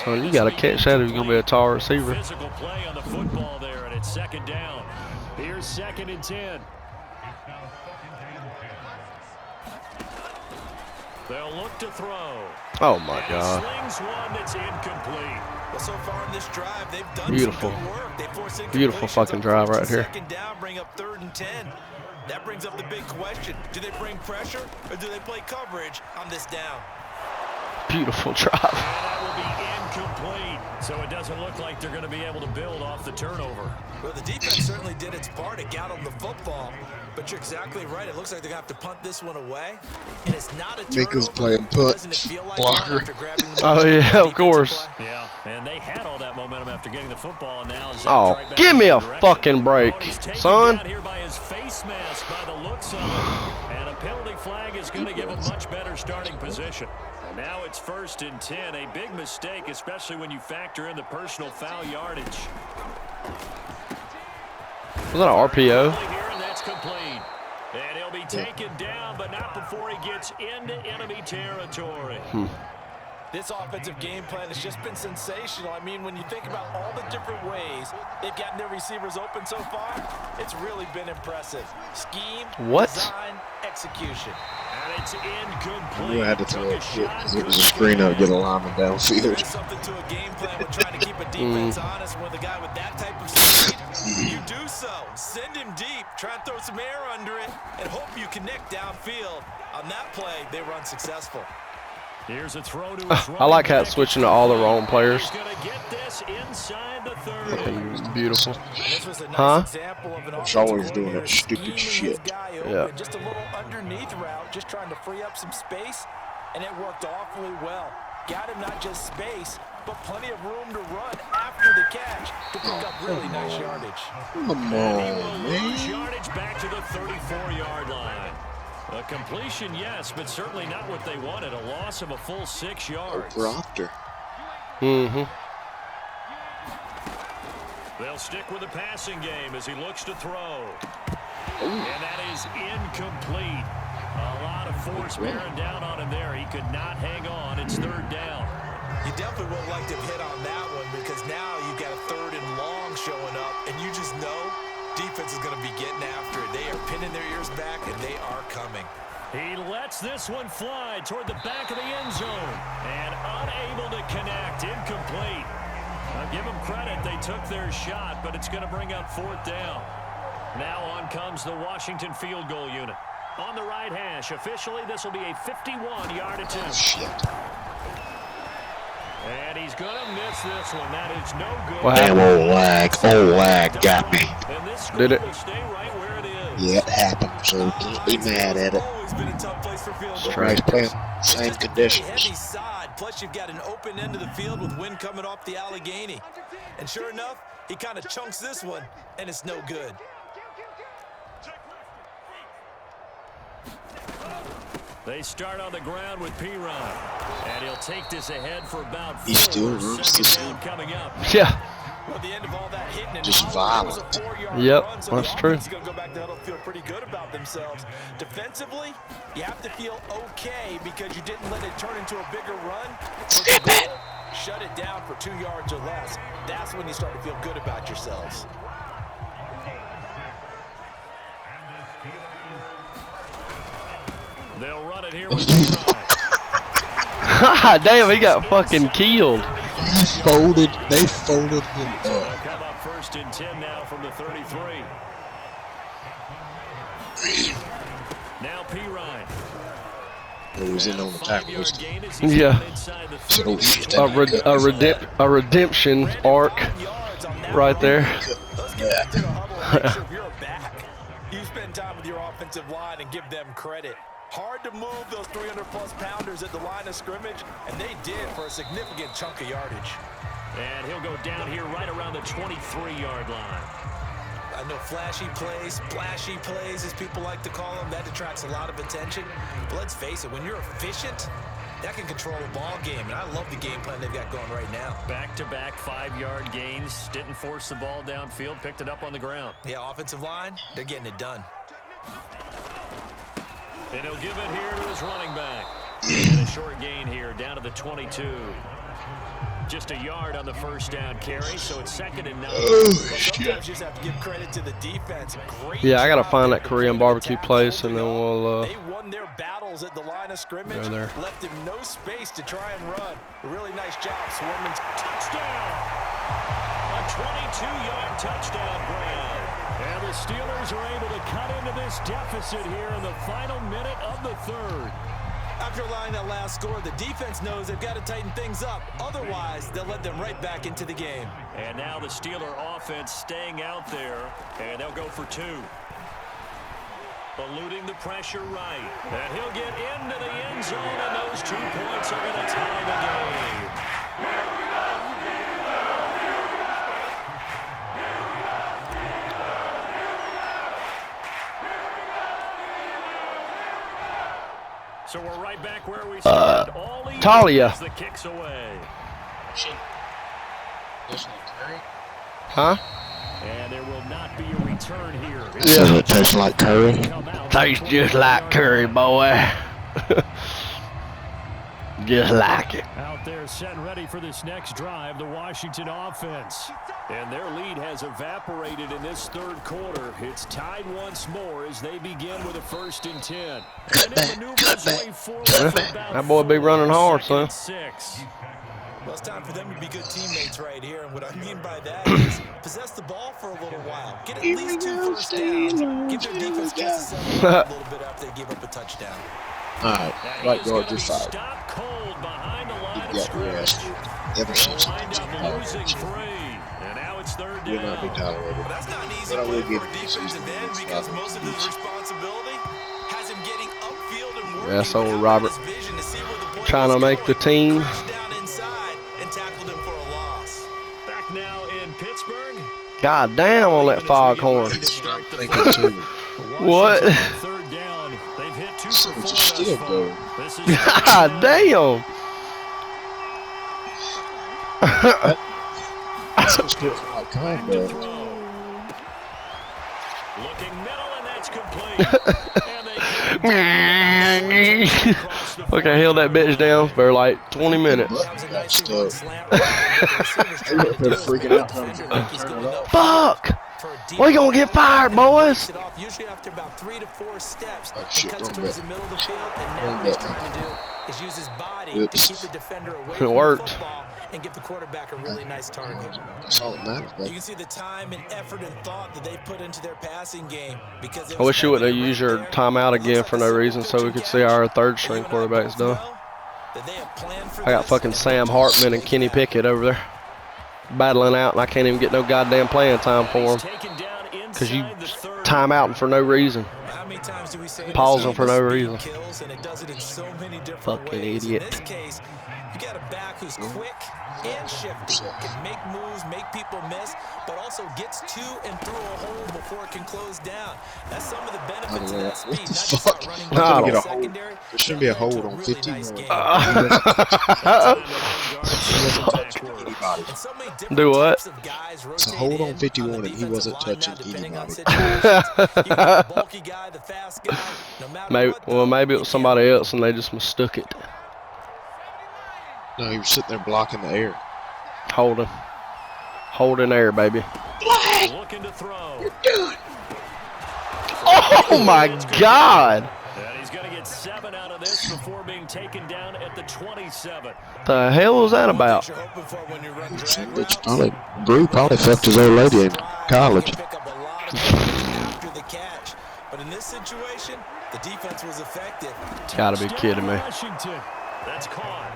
So you got to catch that if you're going to be a tall receiver. Physical play on the football there, and it's second down. Here's 2nd and 10. They'll look to throw. Oh my God. Slings one that's incomplete. Well, so far in this drive, they've done Beautiful. some good work. They force Beautiful fucking drive right here. Second down, bring up 3rd and 10. That brings up the big question. Do they bring pressure or do they play coverage on this down? Beautiful drive. And that will be incomplete. So it doesn't look like they're going to be able to build off the turnover. Well, the defense certainly did its part to get on the football. But you're exactly right. It looks like they're going to have to punt this one away. And it's not a turnover. Nichols playing punt. Blocker. Oh, yeah, of course. Yeah, and they had all that momentum after getting the football. And now Oh, right give me a fucking break, son. Here by his face mask by the looks of it. And a penalty flag is going to give a much better starting position. And now it's 1st and 10. A big mistake, especially when you factor in the personal foul yardage. Was that an RPO? Here, and that's complete. And he'll be taken down, but not before he gets into enemy territory. This offensive game plan has just been sensational. I mean, when you think about all the different ways they've gotten their receivers open so far, it's really been impressive. Scheme, design, execution. And it's incomplete. You had to throw it because it was a screen out to get a lineman downfield. There's something to a game plan with trying to keep a defense honest with a guy with that type of speed. You do so. Send him deep. Try and throw some air under it and hope you connect downfield. On that play, they were unsuccessful. Here's a throw to his I like how it's switching to all the wrong players. He's gonna get this inside the 30. Beautiful. This was a nice Huh? example of an It's always offensive doing that coordinator stupid scheming his shit. guy Yeah. open, just a little underneath route, just trying to free up some space, and it worked awfully well. Got him not just space, but plenty of room to run after the catch to pick up really nice yardage. Come on, And he will lose man. yardage back to the 34-yard line. A completion, yes, but certainly not what they wanted. A loss of a full 6 yards. Proctor. They'll stick with the passing game as he looks to throw. And that is incomplete. A lot of force bearing down on him there. He could not hang on. It's 3rd down. You definitely would like to hit on that one because now you've got a 3rd and long showing up, and you just know defense is going to be getting after it. They are pinning their ears back, and they are coming. He lets this one fly toward the back of the end zone and unable to connect. Incomplete. I'll give them credit. They took their shot, but it's going to bring up 4th down. Now on comes the Washington field goal unit. On the right hash, officially, this will be a 51-yard attempt. Shit. And he's going to miss this one. That is no good. What Damn, happened? old lag got me. And this Did it? will stay right where it is. Yeah, it happened, so can't be mad at it. Always been a tough place for field goal. Nice playing, same Heavy conditions. side, plus you've got an open end of the field with wind coming off the Allegheny. And sure enough, he kind of chunks this one, and it's no good. They start on the ground with P-Ryan. And he'll take this ahead for about 4. He still runs the 2nd same. down coming up. Yeah. Well, the end of all that hitting and Just hollering, it was a violent. 4-yard Yep, run, so that's the true. offense is going to go back to huddle, feel pretty good about themselves. Defensively, you have to feel okay because you didn't let it turn into a bigger run. Step it. Shut it down for 2 yards or less. That's when you start to feel good about yourselves. They'll run it here with P-Ryan. Damn, he got fucking killed. They folded him They'll up. come up 1st and 10 now from the 33. Now P-Ryan. He was in on the tackle. 5-yard gain as he's Yeah. down inside the So, 30. shit. A redemption arc right there. Let's get back to the huddle and make sure you're back. You spend time with your offensive line and give them credit. Hard to move those 300-plus pounders at the line of scrimmage, and they did for a significant chunk of yardage. And he'll go down here right around the 23-yard line. I know flashy plays, splashy plays, as people like to call them, that attracts a lot of attention. But let's face it, when you're efficient, that can control a ball game, and I love the game plan they've got going right now. Back-to-back 5-yard gains. Didn't force the ball downfield. Picked it up on the ground. Yeah, offensive line, they're getting it done. And he'll give it here to his running back. And a short gain here down to the 22. Just a yard on the first down carry, so it's 2nd and 9. Sometimes you just have to give credit to the defense. Yeah, I gotta find that Korean barbecue place, and then we'll they won their battles at the line of scrimmage. go there. Left him no space to try and run. Really nice job, Swarman's Touchdown! A 22-yard touchdown grab. And the Steelers are able to cut into this deficit here in the final minute of the 3rd. After allowing that last score, the defense knows they've got to tighten things up. Otherwise, they'll let them right back into the game. And now the Steeler offense staying out there, and they'll go for 2. Eluding the pressure right. And he'll get into the end zone, and those 2 points are going to tie the game. So we're right back where we started. Talia. The kicks away. Huh? And there will not be a return here. Does it taste like curry? Tastes just like curry, boy. Just like it. Out there set and ready for this next drive, the Washington offense. And their lead has evaporated in this 3rd quarter. It's tied once more as they begin with a 1st and 10. That boy be running hard, son. 6. Well, it's time for them to be good teammates right here. And what I mean by that is possess the ball for a little while. Get at least 2 first downs. Give their defense just a second a little bit after they give up a touchdown. All right, right guard, you're fired. Stop cold behind the line of You've got your ass scrimmage. ever since Wind up losing 3. And now it's 3rd you'll down. not be tolerated. But that's not an easy But I play will for give a you defensive end because most of his responsibility has him getting upfield and working That's old out Robert. his vision to see where the ball Trying to is make the going. team. Crashed down inside and tackled him for a loss. Back now in Pittsburgh. God damn on that foghorn. Thinking too. What? 3rd down. They've hit 2 for 4 It's a thus steal, far. bro. This is God damn. That's what's good for my kind, bro. looking middle, and that's complete. And they Look, I held that bitch down for like 20 minutes. Got stuck. They're freaking out. Fuck! We gonna get fired, boys. Usually after about 3 to 4 steps, Oh, he shit, cuts don't towards bet. the middle of the field, and now Don't what he's bet. trying to do is use his body to Oops. keep the defender away It from worked. the football and give the quarterback a really nice target. That's all that matters, You man. can see the time and effort and thought that they put into their passing game. Because I wish you would have used your timeout again for no reason so we could see our third string quarterbacks done. I got fucking Sam Hartman and Kenny Pickett over there battling out, and I can't even get no goddamn playing time for them because you time out for no reason. How many times do we say Pausing for no reason. kills, and it does it in so many different Fucking ways. idiot. In this case, you got a back who's quick and shifty, can make moves, make people miss, but also gets to and through a hole before it can close down. That's some of the benefits of that speed. What Not the just fuck? out running I'm down gonna the get a hold. secondary, There shouldn't be a but hold into on really 51. nice game. And so many different Do what? types of guys It's a hold rotate on in 51 the and he defensive wasn't line now, touching depending on anybody. situations. You got the bulky guy, the fast guy, no matter Maybe, what, well, though, maybe it you was can't somebody else and they just mistook it. No, he was sitting there blocking the air. Holding air, baby. looking to throw. Oh my God! And he's going to get 7 out of this before being taken down at the 27. The hell was that about? What you're hoping for when you run drag Bitch, routes. probably, Brew probably fucked his old lady in college. Pick up a lot of yards after the catch. But in this situation, the defense was effective. Gotta be kidding me. Washington. That's caught.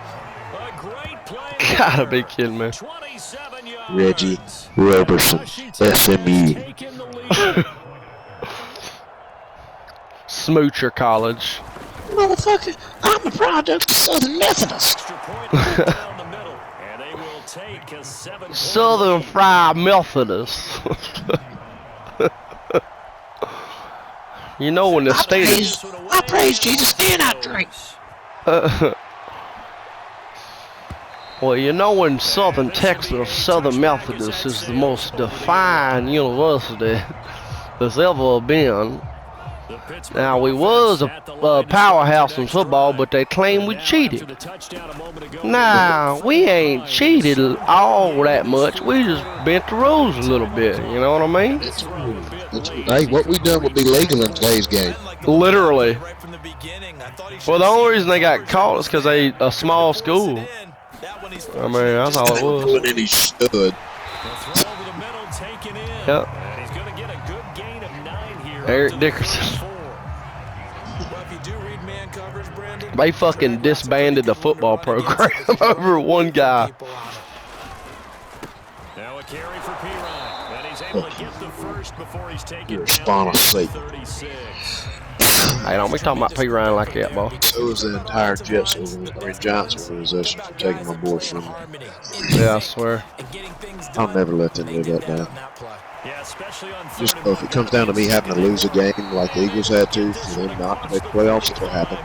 A great play. Gotta be kidding me. 27 yards. Reggie Roberson, SMU. Taking the lead. Smoocher College. Motherfucker, I'm a product of Southern Methodist. Extra point down the middle. And they will take a 7-point Southern lead. Fried Methodist. You know when the state I praise Jesus and I drink. well, you know when Southern Texas, Southern Methodist is the most defined university there's ever been. Now, we was a powerhouse in football, but they claim we cheated. Nah, we ain't cheated all that much. We just bent the rules a little bit. You know what I mean? Hey, what we done would be legal in today's game. Literally. Well, the only reason they got caught is because they a small school. I mean, that's all it was. And he stood. Yep. Eric Dickerson. They fucking disbanded the football program over one guy. Now a carry for Pirine, and he's able to get the first before he's taken You're a spawn of Satan. 36. Hey, don't be talking about Pirine like that, boy. So was the entire Giants organization for taking my boy from me. Yeah, I swear. I'll never let them live that down. Yeah, especially on Just if it comes down to me having to lose a game like the Eagles had to, for them not to make the playoffs, it'll happen.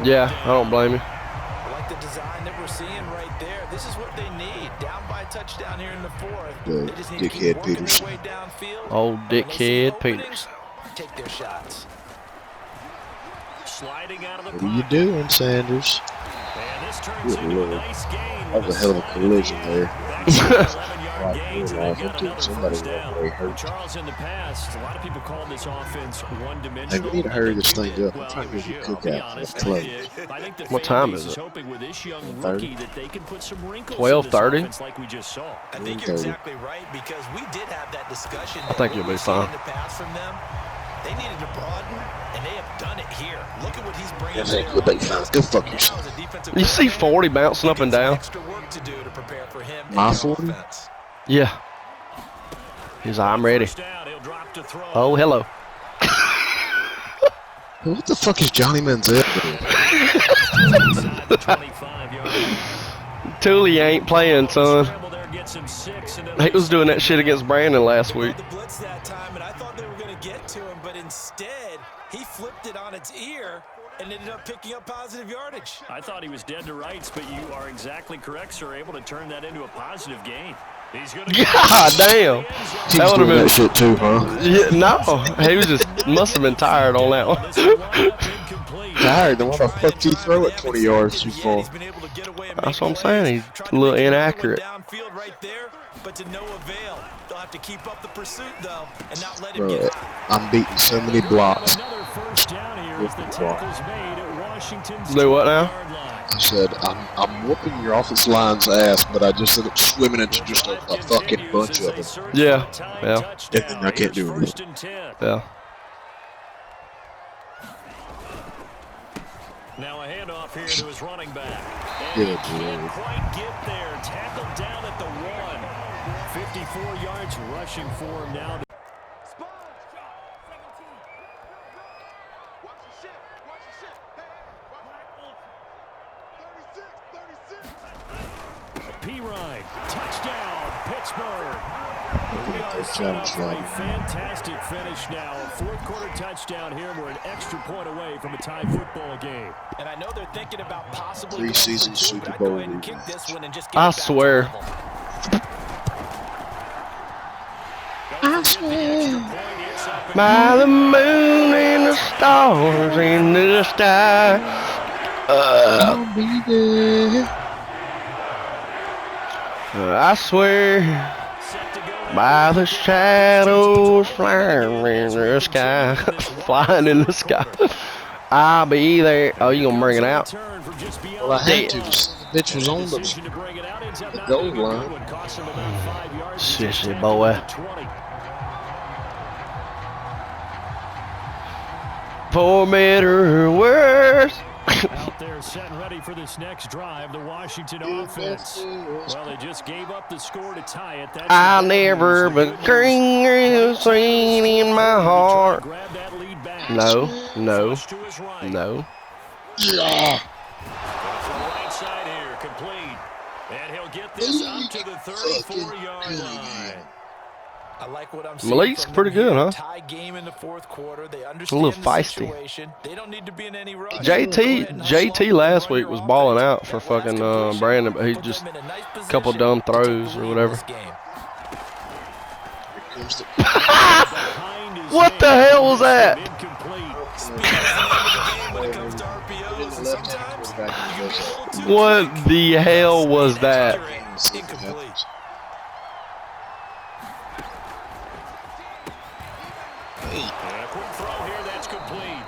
Yeah, I don't blame you. I like the design that we're seeing right there. This is what they need. Down by a touchdown here in the fourth. The They just need to keep dickhead working their Peterson. way downfield. Old When they see dickhead openings, Peters. Take their shots. sliding out of the What are you doing, Sanders? And this turns Good into a Lord. nice game. That was a hell of a collision there. Yard gains, and Like, they've got another somebody first down. got very hurt. Charles, in the past, a lot of people called this offense Hey, one-dimensional. we need to hurry this thing up. I'm Well, trying to get a I'll be cookout honest, for I Clay. did. I think the What fan time base is it? hoping with this young 12:30? rookie that they can put some wrinkles 12:30? in this offense like we just saw. I think you're exactly right because we did have that discussion. I think you'll be fine. In the past from them, they needed to broaden, and they have done it here. Look at what he's bringing. I think you'll be fine. Go fuck yourself. You see 40 bouncing up and down? Extra work to do to prepare for him. My 40? Yeah. He's like, I'm ready. First down, he'll drop to throw. Oh, hello. What the fuck is Johnny Manziel doing? Inside the 25-yard line. Thule ain't playing, son. Scramble there, gets him 6, and then He was doing that shit against Brandon last week. The blitz that time, and I thought they were going to get to him, but instead he flipped it on its ear and ended up picking up positive yardage. I thought he was dead to rights, but you are exactly correct, sir. Able to turn that into a positive gain. He's going to God damn. He That was would have doing been. that shit too, huh? Yeah, no, he was just must have been tired on that one. Tired, then why the fuck did he throw it 20 yards too far? That's what I'm saying. He's a little inaccurate. Downfield right there, but to no avail. They'll have to keep up the pursuit though, and not let him Bro, get. I'm beating so many blocks. Another first down here as the tackle's made at Washington's Do what now? 20-yard line. I said, I'm whooping your offensive line's ass, but I just ended up swimming into just a fucking bunch of them. Yeah, yeah. And then I can't do anything. First and 10. Yeah. Now a handoff here to his running back. And Good he can't Lord. quite get there. Tackled down at the 1. 54 yards rushing for him now. Pirine, touchdown, Pittsburgh. We are set for a fantastic finish now. A fourth-quarter touchdown here. We're an extra point away from a tie football game. And I know they're thinking about possibly Preseason going for two, Super but I'd go Bowl ahead and kick rematch. this one and just get I it back to swear. level. I swear. By the moon and the stars in the sky. I'll be there. I swear. By the shadows flying in the sky. Flying in the sky. I'll be there. Oh, you gonna bring it out? Well, I had to. This bitch was on the goal line. Sissy boy. For better or worse. Out there set and ready for this next drive, the Washington offense. Well, they just gave up the score to tie it. That's I'll never be greener seen in my heart. Grab that lead back. No, no, Flush to his right. no. Yeah. From the right side here, complete. And he'll get this up to the 34-yard line. I like what I'm seeing Malik's from pretty them good, here. huh? Tie game in the fourth quarter. They A understand little the feisty. situation. They don't need to be in any rush. JT last week was balling out for fucking Brandon, but he just a couple dumb throws or whatever. Here comes the What the hell was that? Incomplete. times. What the hell was that? Incomplete. A quick throw here, that's complete.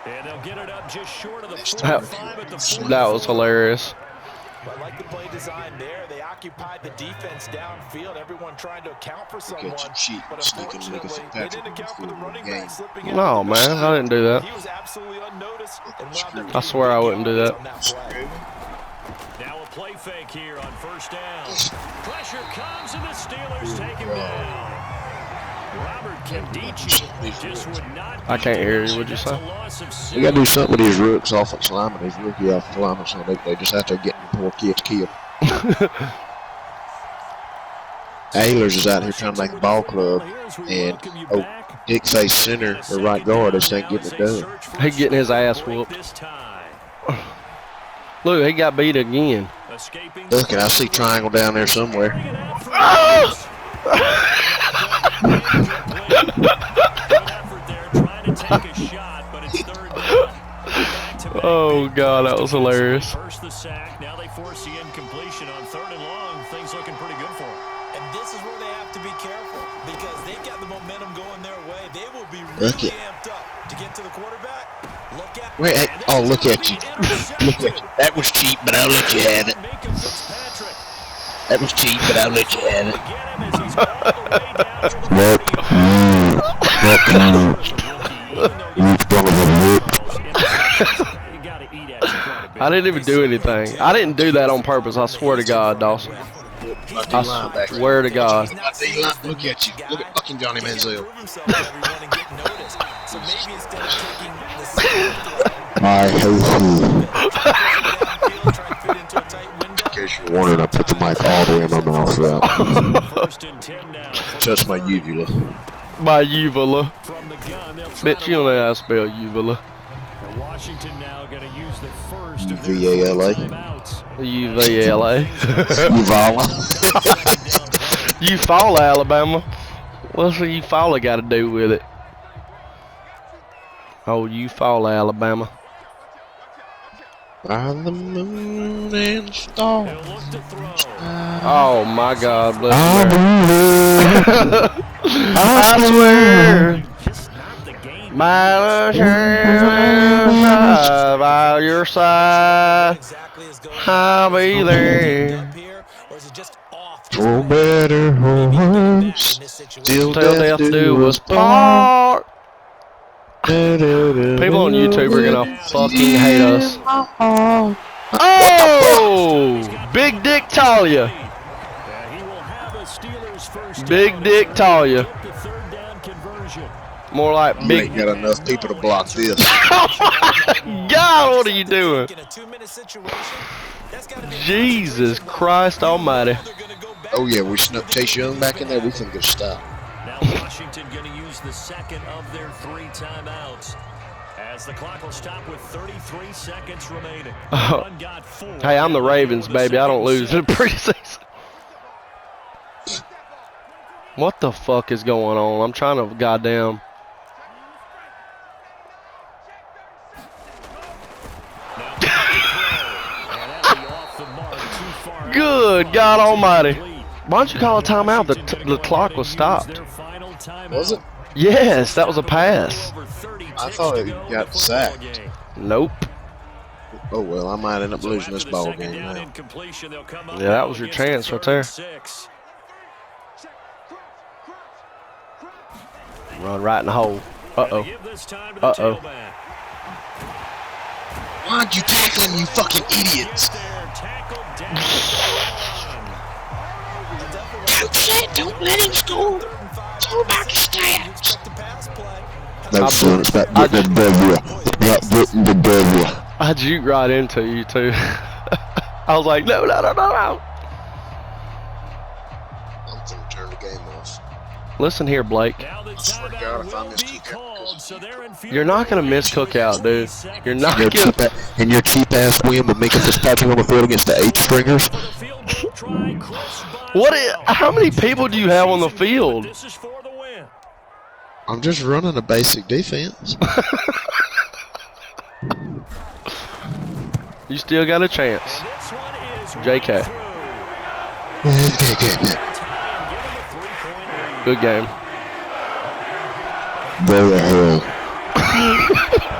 And they'll get it up just short of the 45 at the 40. That was hilarious. I like the play design there. They occupied the defense downfield. Everyone trying to account for someone. But unfortunately, they didn't account for the running back slipping in. No, man, I didn't do that. He was absolutely unnoticed. And I swear I wouldn't do that. Now a play fake here on first down. Pressure comes and the Steelers take him down. Robert Kendici just would not. I can't hear you. What'd you say? We got to do something with these rooks offensive linemen, these rookie offensive linemen, so they just have to get poor kids killed. Aylers is out here trying to make a ball club, and Dick face center or right guard just ain't getting it done. He getting his ass whooped. Look, he got beat again. Look, and I see triangle down there somewhere. Oh God, that was hilarious. First the sack, now they force the incompletion on 3rd and long. Things looking pretty good for them. And this is where they have to be careful because they've got the momentum going their way. They will be really amped up to get to the quarterback. Look at Wait, hey, oh, look at you. Look at you. That was cheap, but I'll let you have it. That was cheap, but I'll let you have it. I didn't even do anything. I didn't do that on purpose. I swear to God, Dawson. I swear to God. Look at you. Look at fucking Johnny Manziel. I hate you. In case you're wondering, I put the mic all the way in my mouth now. Touch my uvula. My uvula. Bitch, you don't know how to spell uvula. Washington now going to use the first of UVALA. UVALA. Uvala. Eufaula, Alabama. What's the Eufaula got to do with it? Oh, Eufaula, Alabama. By the moon and stars. Oh my God, bless America. I swear. My by your side, I'll be there. For better or worse, till death do us part. People on YouTube are gonna fucking hate us. Oh! Big Dick Talia. Big Dick Talia. More like You big. ain't got enough people to block this. God, what are you doing? Jesus Christ Almighty. Oh yeah, we snuck Chase Young back in there. We can get a stop. Now Washington going to use the second of their 3 timeouts as the clock will stop with 33 seconds remaining. Hey, I'm the Ravens, baby. I don't lose in the preseason. What the fuck is going on? I'm trying to goddamn. Good God Almighty. Why don't you call a timeout? The clock was stopped. Was it? Yes, that was a pass. I thought it got sacked. Nope. Oh well, I might end up losing this ball game now. Yeah, that was your chance right there. Run right in the hole. Uh-oh. Uh-oh. Why'd you tackle him, you fucking idiots? Don't let him score. Talk about the stats. No, son, it's about getting the W. About getting the W. I juked right into you, too. I was like, no. I'm going to turn the game off. Listen here, Blake. I swear to God, if I miss cookout, you're not going to miss cookout, dude. You're not going to. And your cheap-ass win with Minka Fitzpatrick on the field against the H-stringers? How many people do you have on the field? I'm just running a basic defense. You still got a chance. JK. Good game. Go to hell.